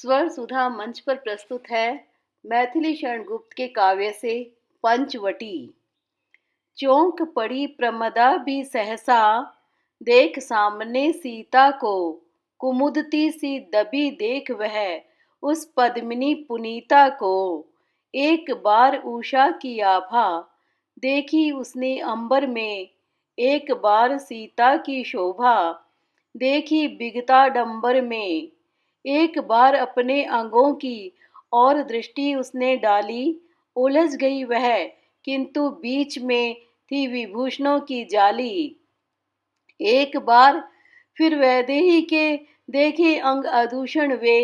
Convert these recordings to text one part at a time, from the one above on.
स्वर सुधा मंच पर प्रस्तुत है मैथिली शरण गुप्त के काव्य से पंचवटी। चौंक पड़ी प्रमदा भी सहसा, देख सामने सीता को। कुमुदती सी दबी देख वह उस पद्मिनी पुनीता को। एक बार उषा की आभा देखी उसने अंबर में, एक बार सीता की शोभा देखी बिगता डंबर में। एक बार अपने अंगों की और दृष्टि उसने डाली, उलझ गई वह किंतु बीच में थी विभूषणों की जाली। एक बार फिर वैदेही के देखे अंग आभूषण वे,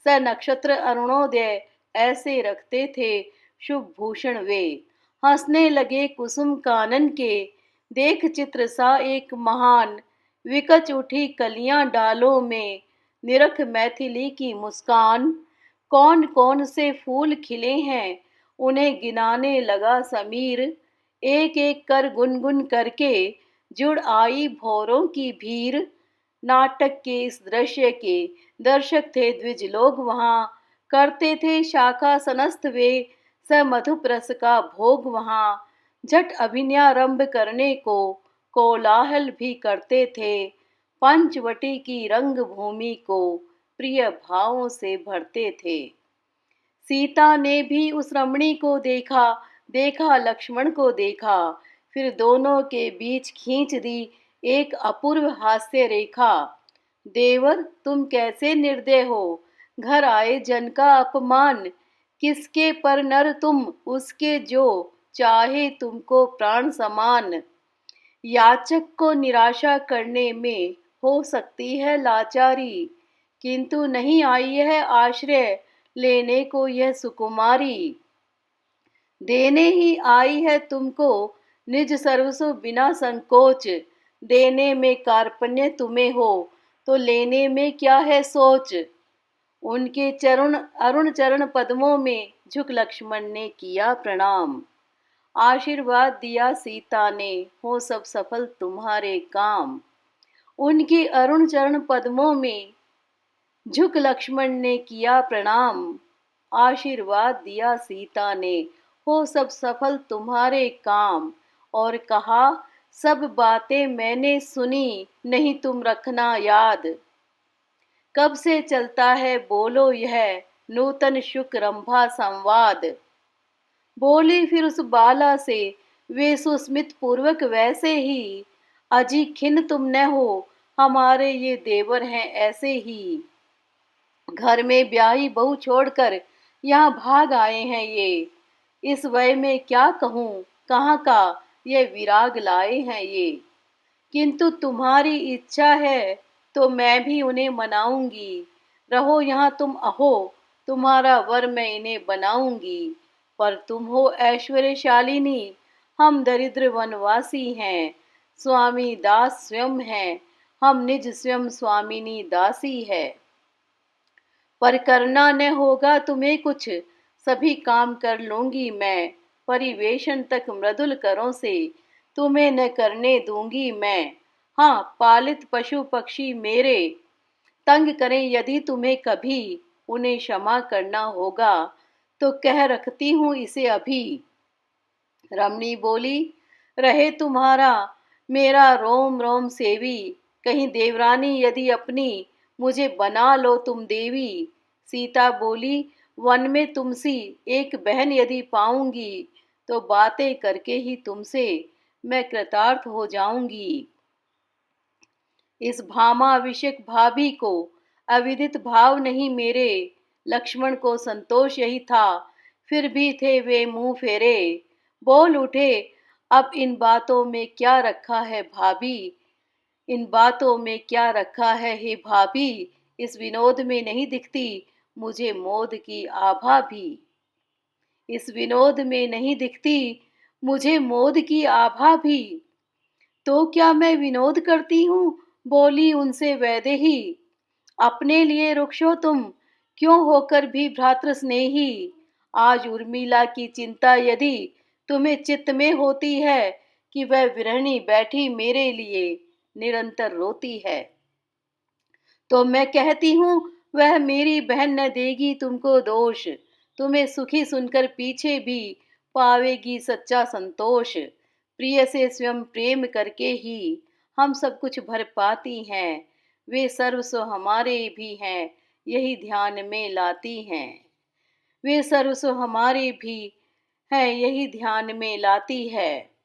स नक्षत्र अरुणोदय ऐसे रखते थे शुभ भूषण वे। हंसने लगे कुसुम कानन के, देख चित्र सा एक महान। विकच उठी कलियां डालों में, निरख मैथिली की मुस्कान। कौन कौन से फूल खिले हैं उन्हें गिनाने लगा समीर। एक एक कर गुनगुन करके जुड़ आई भौरों की भीड़। नाटक के इस दृश्य के दर्शक थे द्विज लोग वहां, करते थे शाखा सनस्त वे, स मधुप रस का भोग वहां। झट अभिनयारंभ करने को कोलाहल भी करते थे, पंचवटी की रंग भूमि को प्रिय भावों से भरते थे। सीता ने भी उस रमणी को देखा, देखा लक्ष्मण को देखा, फिर दोनों के बीच खींच दी एक अपूर्व हास्य रेखा। देवर तुम कैसे निर्दय हो, घर आए जन का अपमान। किसके पर नर तुम, उसके जो चाहे तुमको प्राण समान। याचक को निराशा करने में हो सकती है लाचारी, किंतु नहीं आई है आश्रय लेने को यह सुकुमारी। देने ही आई है तुमको निज सर्वस्व बिना संकोच। देने में कार्पण्य तुम्हें हो तो लेने में क्या है सोच। उनके चरण अरुण चरण पद्मों में झुक लक्ष्मण ने किया प्रणाम। आशीर्वाद दिया सीता ने, हो सब सफल तुम्हारे काम। उनके अरुण चरण पद्मों में झुक लक्ष्मण ने किया प्रणाम। आशीर्वाद दिया सीता ने, हो सब सफल तुम्हारे काम। और कहा सब बातें मैंने सुनी, नहीं तुम रखना याद। कब से चलता है बोलो यह नूतन शुक रंभा संवाद। बोली फिर उस बाला से वे सुस्मित पूर्वक वैसे ही, अजी खिन्न तुम न हो, हमारे ये देवर हैं ऐसे ही। घर में ब्याही बहू छोड़कर यहाँ भाग आए हैं ये। इस वय में क्या कहूँ कहाँ का ये विराग लाए हैं ये। किंतु तुम्हारी इच्छा है तो मैं भी उन्हें मनाऊंगी। रहो यहाँ तुम अहो, तुम्हारा वर मैं इन्हें बनाऊंगी। पर तुम हो ऐश्वर्यशालिनी, हम दरिद्र वनवासी हैं। स्वामी दास स्वयं हैं, हम निज स्वयं स्वामिनी दासी है। पर करना न होगा तुम्हें कुछ, सभी काम कर लूंगी मैं। परिवेशन तक मृदुल करों से तुम्हें न करने दूंगी मैं। हाँ पालित पशु पक्षी मेरे तंग करें यदि तुम्हें कभी, उन्हें क्षमा करना होगा तो कह रखती हूँ इसे अभी। रमणी बोली रहे तुम्हारा मेरा रोम रोम सेवी। कहीं देवरानी यदि अपनी मुझे बना लो तुम देवी। सीता बोली वन में तुमसी एक बहन यदि पाऊंगी, तो बातें करके ही तुमसे मैं कृतार्थ हो जाऊंगी। इस भामाभिषेक भाभी को अविदित भाव नहीं मेरे। लक्ष्मण को संतोष यही था, फिर भी थे वे मुंह फेरे। बोल उठे अब इन बातों में क्या रखा है भाभी। इन बातों में क्या रखा है हे भाभी। इस विनोद में नहीं दिखती मुझे मोद की आभा भी। इस विनोद में नहीं दिखती मुझे मोद की आभा भी। तो क्या मैं विनोद करती हूँ, बोली उनसे वैदेही। अपने लिए रुक्ष हो तुम, क्यों होकर भी भ्रातृ स्नेही। आज उर्मिला की चिंता यदि तुम्हें चित्त में होती है, कि वह विरहणी बैठी मेरे लिए निरंतर रोती है, तो मैं कहती हूँ वह मेरी बहन न देगी तुमको दोष, तुम्हें सुखी सुनकर पीछे भी पावेगी सच्चा संतोष। प्रिय से स्वयं प्रेम करके ही हम सब कुछ भर पाती हैं, वे सर्वस्व हमारे भी हैं, यही ध्यान में लाती हैं। वे सर्वस्व हमारे भी हैं, यही ध्यान में लाती है।